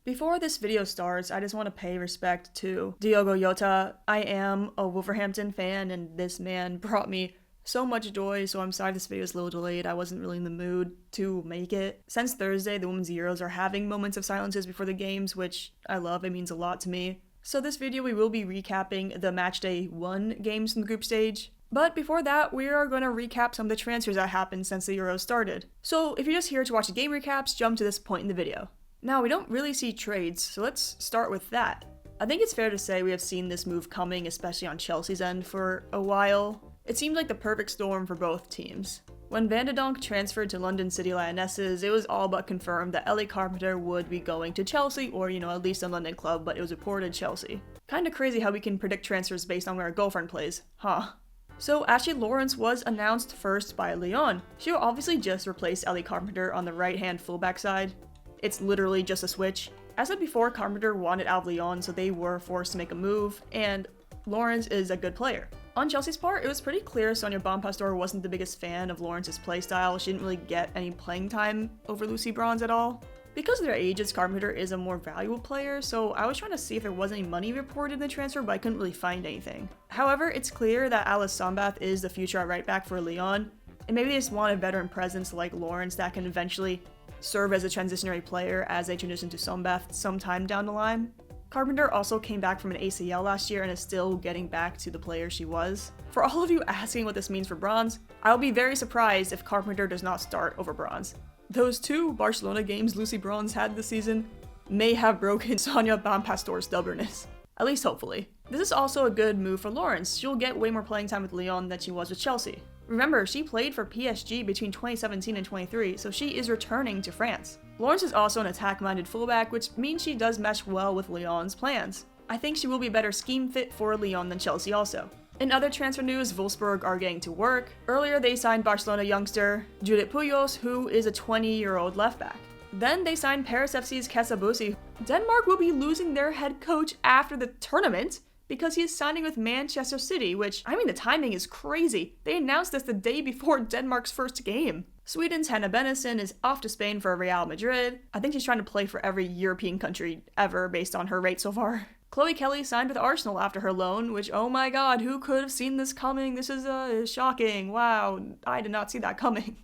Before this video starts, I just want to pay respect to Diogo Jota. I am a Wolverhampton fan, and this man brought me so much joy, so I'm sorry this video is a little delayed. I wasn't really in the mood to make it. Since Thursday, the Women's Euros are having moments of silences before the games, which I love. It means a lot to me. So this video, we will be recapping the Matchday 1 games from the group stage. But before that, we are going to recap some of the transfers that happened since the Euros started. So if you're just here to watch the game recaps, jump to this point in the video. Now, we don't really see trades, so let's start with that. I think it's fair to say we have seen this move coming, especially on Chelsea's end, for a while. It seemed like the perfect storm for both teams. When Van de Donk transferred to London City Lionesses, it was all but confirmed that Ellie Carpenter would be going to Chelsea, or at least a London club, but it was reported Chelsea. Kinda crazy how we can predict transfers based on where a girlfriend plays, huh? So Ashley Lawrence was announced first by Lyon. She will obviously just replace Ellie Carpenter on the right-hand fullback side. It's literally just a switch. As said before, Carpenter wanted out of Lyon, so they were forced to make a move, and Lawrence is a good player. On Chelsea's part, it was pretty clear Sonia Bonpastor wasn't the biggest fan of Lawrence's playstyle. She didn't really get any playing time over Lucy Bronze at all. Because of their ages, Carpenter is a more valuable player, so I was trying to see if there was any money reported in the transfer, but I couldn't really find anything. However, it's clear that Alice Sombath is the future at right back for Lyon, and maybe they just want a veteran presence like Lawrence that can eventually serve as a transitionary player as they transition to Sombath sometime down the line. Carpenter also came back from an ACL last year and is still getting back to the player she was. For all of you asking what this means for Bronze, I'll be very surprised if Carpenter does not start over Bronze. Those 2 Barcelona games Lucy Bronze had this season may have broken Sonia Bonpastor's stubbornness. At least hopefully. This is also a good move for Lawrence. She'll get way more playing time with Lyon than she was with Chelsea. Remember, she played for PSG between 2017 and 23, so she is returning to France. Lawrence is also an attack-minded fullback, which means she does mesh well with Lyon's plans. I think she will be a better scheme fit for Lyon than Chelsea also. In other transfer news, Wolfsburg are getting to work. Earlier, they signed Barcelona youngster Judith Puyos, who is a 20-year-old left-back. Then they signed Paris FC's Kessa Busi. Denmark will be losing their head coach after the tournament, because he is signing with Manchester City, which, the timing is crazy. They announced this the day before Denmark's first game. Sweden's Hannah Bennison is off to Spain for Real Madrid. I think she's trying to play for every European country ever based on her rate so far. Chloe Kelley signed with Arsenal after her loan, which, oh my god, who could have seen this coming? This is shocking. Wow, I did not see that coming.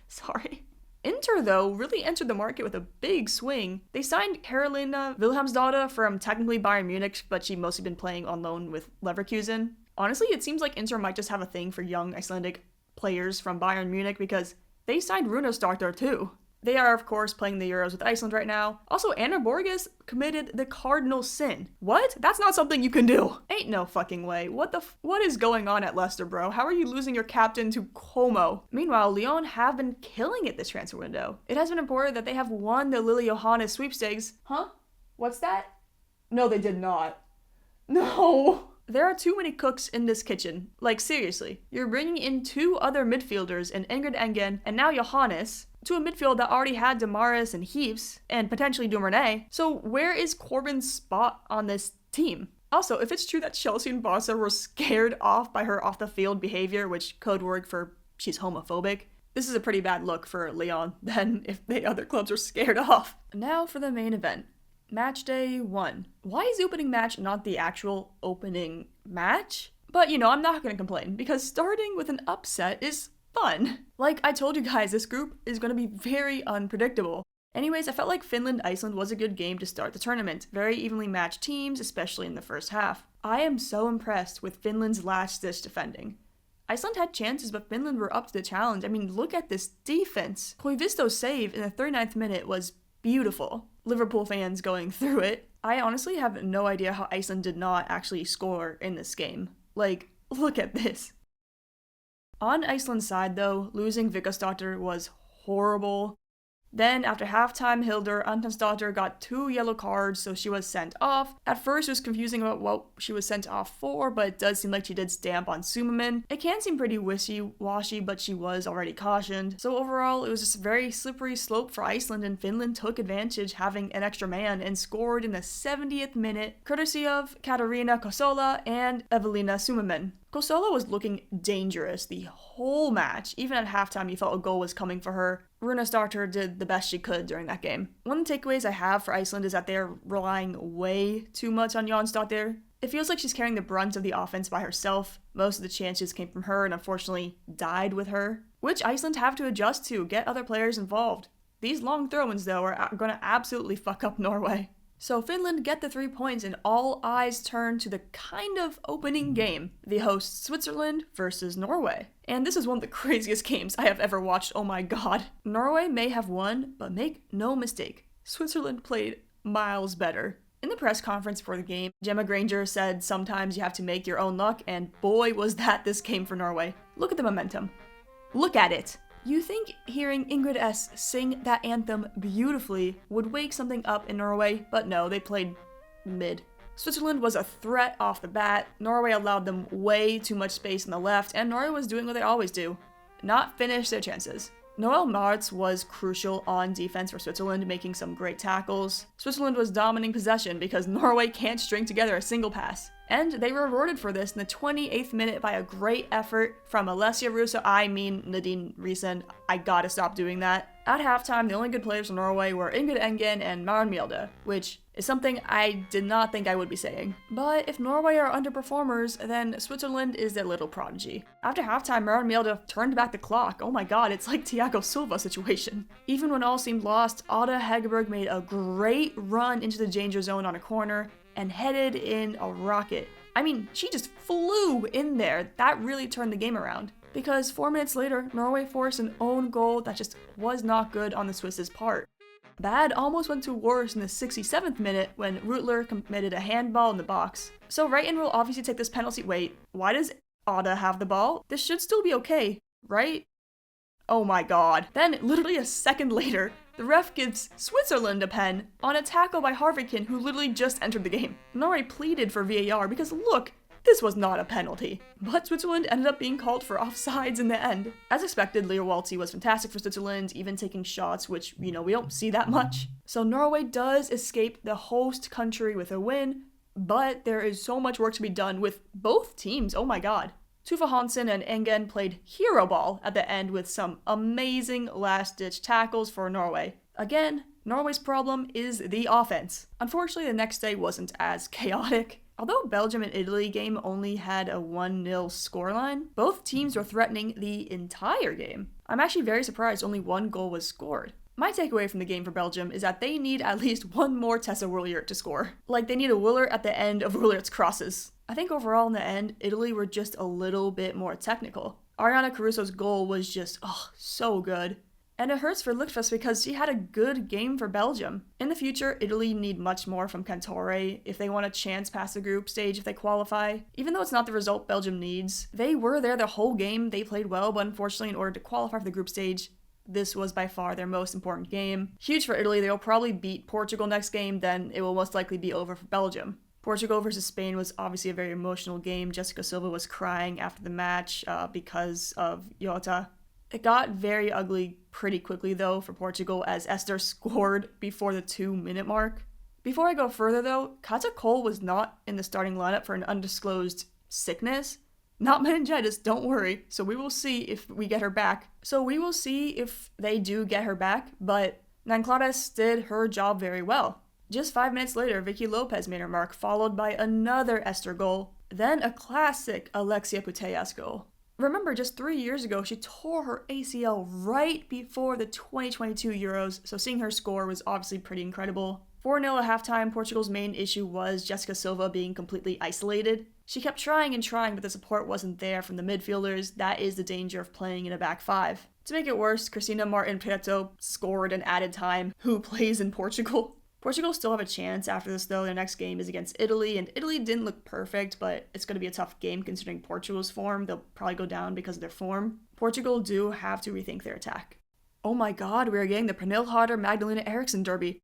Sorry. Inter, though, really entered the market with a big swing. They signed Carolina Wilhelmsdotter from technically Bayern Munich, but she'd mostly been playing on loan with Leverkusen. Honestly, it seems like Inter might just have a thing for young Icelandic players from Bayern Munich because they signed Runastarter too. They are, of course, playing the Euros with Iceland right now. Also, Anna Borges committed the cardinal sin. What? That's not something you can do. Ain't no fucking way. What is going on at Leicester, bro? How are you losing your captain to Como? Meanwhile, Lyon have been killing it this transfer window. It has been reported that they have won the Lily Johannes sweepstakes. Huh? What's that? No, they did not. No. There are too many cooks in this kitchen. Like, seriously. You're bringing in 2 other midfielders in Ingrid Engen and now Johannes to a midfield that already had Damaris and Heaps, and potentially Dumernay. So where is Corbyn's spot on this team? Also, if it's true that Chelsea and Barca were scared off by her off-the-field behavior, which code word for she's homophobic, this is a pretty bad look for Lyon than if the other clubs are scared off. Now for the main event. Matchday 1. Why is the opening match not the actual opening match? But I'm not gonna complain, because starting with an upset is fun. Like I told you guys, this group is gonna be very unpredictable. Anyways, I felt like Finland-Iceland was a good game to start the tournament. Very evenly matched teams, especially in the first half. I am so impressed with Finland's last-ditch defending. Iceland had chances, but Finland were up to the challenge. Look at this defense. Koivisto's save in the 39th minute was beautiful. Liverpool fans going through it. I honestly have no idea how Iceland did not actually score in this game. Like, look at this. On Iceland's side, though, losing Vikasdotter was horrible. Then, after halftime, Hildur Antonsdottir got 2 yellow cards, so she was sent off. At first, it was confusing about what she was sent off for, but it does seem like she did stamp on Sumaman. It can seem pretty wishy-washy, but she was already cautioned. So overall, it was just a very slippery slope for Iceland, and Finland took advantage, having an extra man, and scored in the 70th minute, courtesy of Katarina Kosola and Evelina Sumaman. Kossola was looking dangerous the whole match. Even at halftime, you felt a goal was coming for her. Runestarter did the best she could during that game. One of the takeaways I have for Iceland is that they're relying way too much on Jonsdottir. It feels like she's carrying the brunt of the offense by herself. Most of the chances came from her and unfortunately died with her, which Iceland have to adjust to, get other players involved. These long throw-ins, though, are going to absolutely fuck up Norway. So Finland get the 3 points and all eyes turn to the kind of opening game, the hosts Switzerland versus Norway. And this is one of the craziest games I have ever watched, oh my god. Norway may have won, but make no mistake, Switzerland played miles better. In the press conference for the game, Gemma Granger said sometimes you have to make your own luck, and boy was that this game for Norway. Look at the momentum. Look at it. You think hearing Ingrid S. sing that anthem beautifully would wake something up in Norway, but no, they played mid. Switzerland was a threat off the bat. Norway allowed them way too much space on the left, and Norway was doing what they always do. Not finish their chances. Noel Martz was crucial on defense for Switzerland, making some great tackles. Switzerland was dominating possession because Norway can't string together a single pass. And they were rewarded for this in the 28th minute by a great effort from Alessia Russo, Nadine Riesen. I gotta stop doing that. At halftime, the only good players from Norway were Ingrid Engen and Maren Mjelde, which is something I did not think I would be saying. But if Norway are underperformers, then Switzerland is their little prodigy. After halftime, Maren Mjelde turned back the clock. Oh my god, it's like Thiago Silva situation. Even when all seemed lost, Ada Hegerberg made a great run into the danger zone on a corner and headed in a rocket. I mean, she just flew in there. That really turned the game around. Because 4 minutes later, Norway forced an own goal that just was not good on the Swiss' part. Bad almost went to worse in the 67th minute when Rutler committed a handball in the box. So Reiten will obviously take this penalty. Wait, why does Ada have the ball? This should still be okay, right? Oh my god. Then, literally a second later, the ref gives Switzerland a pen on a tackle by Harvikin, who literally just entered the game. Norway pleaded for VAR because look, this was not a penalty. But Switzerland ended up being called for offsides in the end. As expected, Leo Walti was fantastic for Switzerland, even taking shots, which, we don't see that much. So Norway does escape the host country with a win, but there is so much work to be done with both teams, oh my god. Tuva Hansen and Engen played hero ball at the end with some amazing last-ditch tackles for Norway. Again, Norway's problem is the offense. Unfortunately, the next day wasn't as chaotic. Although Belgium and Italy game only had a 1-0 scoreline, both teams were threatening the entire game. I'm actually very surprised only one goal was scored. My takeaway from the game for Belgium is that they need at least one more Tessa Williert to score. Like, they need a Willer at the end of Williert's crosses. I think overall in the end, Italy were just a little bit more technical. Ariana Caruso's goal was just, so good. And it hurts for Lichtfest because she had a good game for Belgium. In the future, Italy need much more from Cantore if they want a chance past the group stage if they qualify. Even though it's not the result Belgium needs, they were there the whole game, they played well, but unfortunately in order to qualify for the group stage, this was by far their most important game. Huge for Italy, they'll probably beat Portugal next game, then it will most likely be over for Belgium. Portugal versus Spain was obviously a very emotional game. Jessica Silva was crying after the match because of Jota. It got very ugly pretty quickly though for Portugal as Esther scored before the 2-minute mark. Before I go further though, Kata Cole was not in the starting lineup for an undisclosed sickness. Not meningitis, don't worry. So we will see if we get her back. So we will see if they do get her back, but Nanclares did her job very well. Just 5 minutes later, Vicky Lopez made her mark, followed by another Esther goal, then a classic Alexia Putellas goal. Remember, just 3 years ago, she tore her ACL right before the 2022 Euros, so seeing her score was obviously pretty incredible. 4-0 at halftime, Portugal's main issue was Jessica Silva being completely isolated. She kept trying and trying, but the support wasn't there from the midfielders. That is the danger of playing in a back five. To make it worse, Cristina Martin Prieto scored an added time, who plays in Portugal. Portugal still have a chance after this though. Their next game is against Italy, and Italy didn't look perfect, but it's going to be a tough game considering Portugal's form. They'll probably go down because of their form. Portugal do have to rethink their attack. Oh my god, we are getting the Pernille Harder Magdalena Eriksson derby.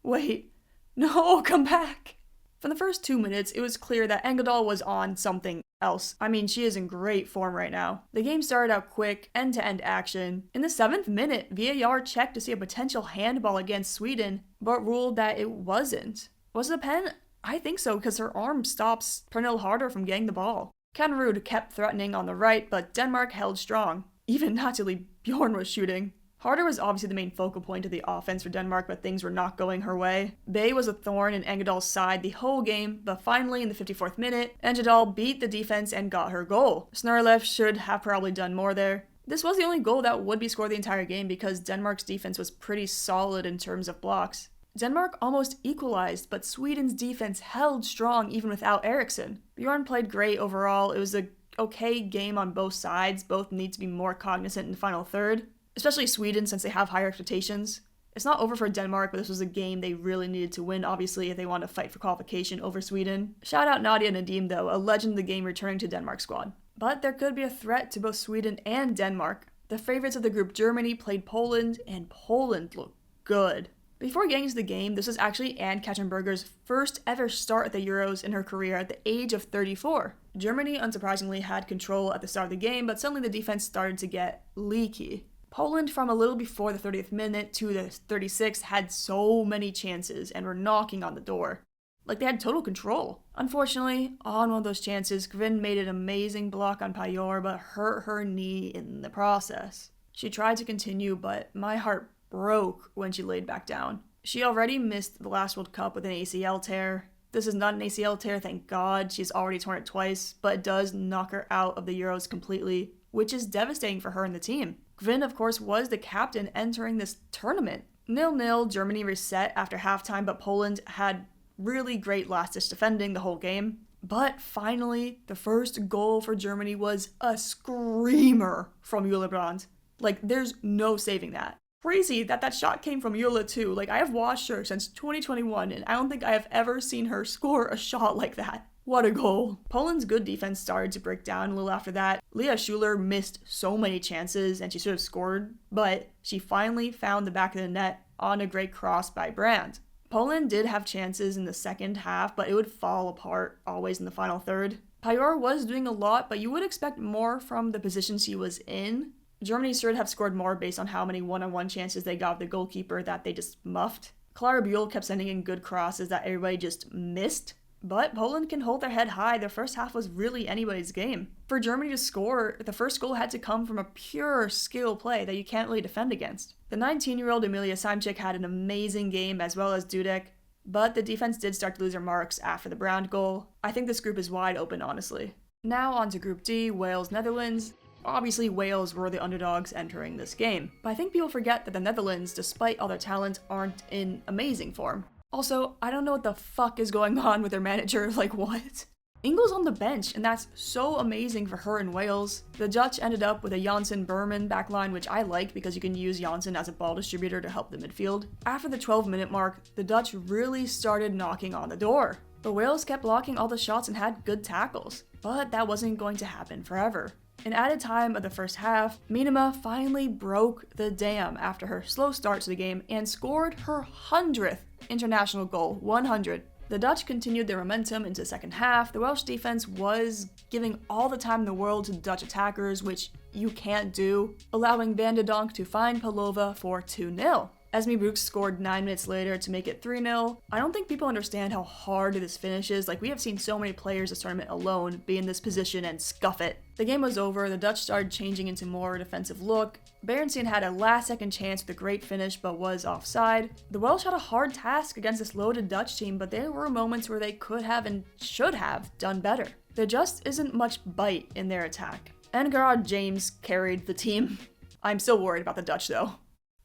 Wait, no, come back! From the first 2 minutes, it was clear that Engdahl was on something else. I mean, she is in great form right now. The game started out quick, end-to-end action. In the 7th minute, VAR checked to see a potential handball against Sweden, but ruled that it wasn't. Was it a pen? I think so, because her arm stops Pernille Harder from getting the ball. Ken Ruud kept threatening on the right, but Denmark held strong. Even Natalie Bjorn was shooting. Harder was obviously the main focal point of the offense for Denmark, but things were not going her way. Bay was a thorn in Engdahl's side the whole game, but finally in the 54th minute, Engdahl beat the defense and got her goal. Snorleff should have probably done more there. This was the only goal that would be scored the entire game because Denmark's defense was pretty solid in terms of blocks. Denmark almost equalized, but Sweden's defense held strong even without Eriksson. Bjorn played great overall. It was a okay game on both sides. Both need to be more cognizant in the final third, especially Sweden since they have higher expectations. It's not over for Denmark, but this was a game they really needed to win, obviously, if they want to fight for qualification over Sweden. Shout out Nadia Nadim, though, a legend of the game returning to Denmark's squad. But there could be a threat to both Sweden and Denmark. The favorites of the group, Germany, played Poland, and Poland looked good. Before getting to the game, this was actually Anne Katzenberger's first ever start at the Euros in her career at the age of 34. Germany, unsurprisingly, had control at the start of the game, but suddenly the defense started to get leaky. Poland, from a little before the 30th minute to the 36th, had so many chances and were knocking on the door. Like they had total control. Unfortunately, on one of those chances, Gvin made an amazing block on Pajor, but hurt her knee in the process. She tried to continue, but my heart broke when she laid back down. She already missed the last World Cup with an ACL tear. This is not an ACL tear, thank God. She's already torn it twice, but it does knock her out of the Euros completely, which is devastating for her and the team. Gvin, of course, was the captain entering this tournament. 0-0, Germany reset after halftime, but Poland had really great last-ditch defending the whole game. But finally, the first goal for Germany was a screamer from Jule Brandt. Like, there's no saving that. Crazy that shot came from Jule too. Like, I have watched her since 2021, and I don't think I have ever seen her score a shot like that. What a goal. Poland's good defense started to break down a little after that. Leah Schuler missed so many chances, and she should have scored, but she finally found the back of the net on a great cross by Brandt. Poland did have chances in the second half, but it would fall apart always in the final third. Pajor was doing a lot, but you would expect more from the position she was in. Germany should have scored more based on how many one-on-one chances they got with the goalkeeper that they just muffed. Clara Buell kept sending in good crosses that everybody just missed. But Poland can hold their head high. Their first half was really anybody's game. For Germany to score, the first goal had to come from a pure skill play that you can't really defend against. The 19-year-old Emilia Simchik had an amazing game, as well as Dudek, but the defense did start to lose their marks after the Brandt goal. I think this group is wide open, honestly. Now on to Group D, Wales, Netherlands. Obviously, Wales were the underdogs entering this game, but I think people forget that the Netherlands, despite all their talent, aren't in amazing form. Also, I don't know what the fuck is going on with their manager, like what? Ingles on the bench, and that's so amazing for her in Wales. The Dutch ended up with a Janssen-Berman backline, which I like because you can use Janssen as a ball distributor to help the midfield. After the 12-minute mark, the Dutch really started knocking on the door. But Wales kept blocking all the shots and had good tackles. But that wasn't going to happen forever. In added time of the first half, Minima finally broke the dam after her slow start to the game and scored her 100th international goal, 100. The Dutch continued their momentum into the second half. The Welsh defense was giving all the time in the world to the Dutch attackers, which you can't do, allowing Van de Donk to find Palova for 2-0. Esme Brooks scored 9 minutes later to make it 3-0. I don't think people understand how hard this finish is. Like, we have seen so many players this tournament alone be in this position and scuff it. The game was over. The Dutch started changing into more defensive look. Berendsen had a last-second chance with a great finish, but was offside. The Welsh had a hard task against this loaded Dutch team, but there were moments where they could have and should have done better. There just isn't much bite in their attack. And Gerard James carried the team. I'm still worried about the Dutch, though.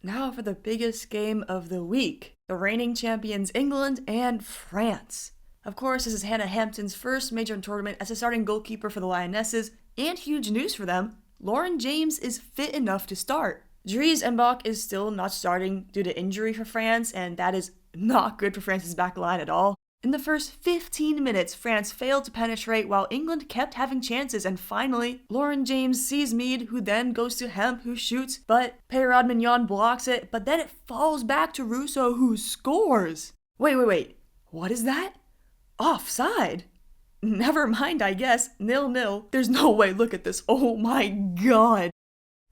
Now for the biggest game of the week, the reigning champions England and France. Of course, this is Hannah Hampton's first major tournament as a starting goalkeeper for the Lionesses, and huge news for them, Lauren James is fit enough to start. Dries Mbach is still not starting due to injury for France, and that is not good for France's back line at all. In the first 15 minutes, France failed to penetrate while England kept having chances, and finally, Lauren James sees Mead, who then goes to Hemp, who shoots, but Peyrad Mignon blocks it, but then it falls back to Russo, who scores! Wait, what is that? Offside? Never mind, I guess. 0-0. There's no way, look at this, oh my god!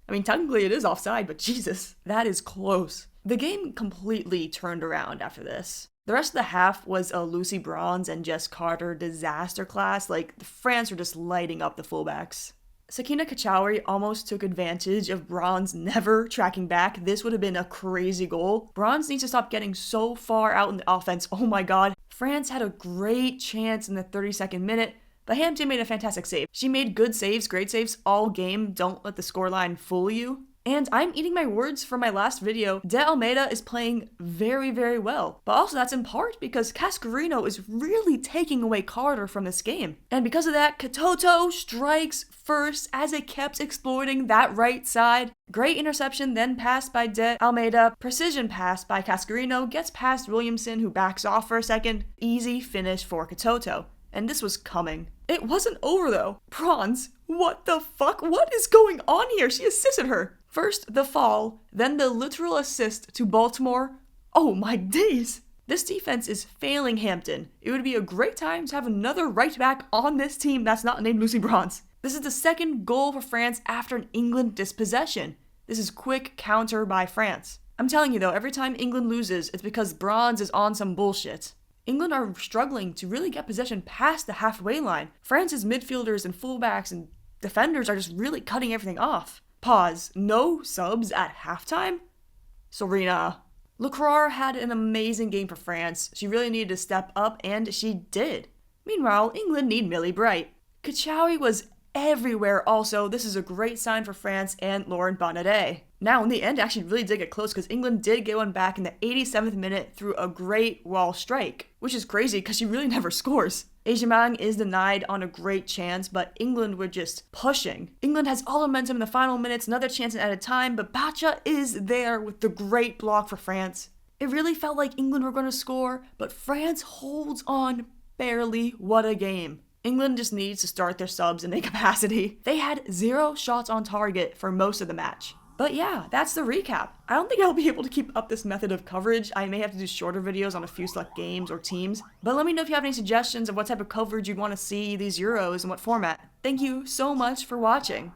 I mean, technically it is offside, but Jesus, that is close. The game completely turned around after this. The rest of the half was a Lucy Bronze and Jess Carter disaster class. Like, France were just lighting up the fullbacks. Sakina Kachauri almost took advantage of Bronze never tracking back. This would have been a crazy goal. Bronze needs to stop getting so far out in the offense. Oh my god. France had a great chance in the 32nd minute, but Hampton made a fantastic save. She made good saves, great saves all game. Don't let the scoreline fool you. And I'm eating my words from my last video. De Almeida is playing very, very well. But also that's in part because Cascarino is really taking away Carter from this game. And because of that, Katoto strikes first as it kept exploiting that right side. Great interception, then passed by De Almeida. Precision pass by Cascarino, gets past Williamson, who backs off for a second. Easy finish for Katoto. And this was coming. It wasn't over though. Bronze, what the fuck? What is going on here? She assisted her. First the fall, then the literal assist to Baltimore. Oh my days. This defense is failing Hampton. It would be a great time to have another right back on this team that's not named Lucy Bronze. This is the second goal for France after an England dispossession. This is quick counter by France. I'm telling you though, every time England loses, it's because Bronze is on some bullshit. England are struggling to really get possession past the halfway line. France's midfielders and fullbacks and defenders are just really cutting everything off. Pause. No subs at halftime? Serena. Leclerc had an amazing game for France. She really needed to step up, and she did. Meanwhile, England need Millie Bright. Kachawi was everywhere also. This is a great sign for France and Lauren Bonnedet. Now, in the end, actually really did get close because England did get one back in the 87th minute through a great wall strike, which is crazy because she really never scores. Ejimang is denied on a great chance, but England were just pushing. England has all the momentum in the final minutes, another chance at a time, but Bacha is there with the great block for France. It really felt like England were going to score, but France holds on barely. What a game. England just needs to start their subs in a capacity. They had 0 shots on target for most of the match. But yeah, that's the recap. I don't think I'll be able to keep up this method of coverage. I may have to do shorter videos on a few select games or teams. But let me know if you have any suggestions of what type of coverage you'd want to see these Euros and what format. Thank you so much for watching.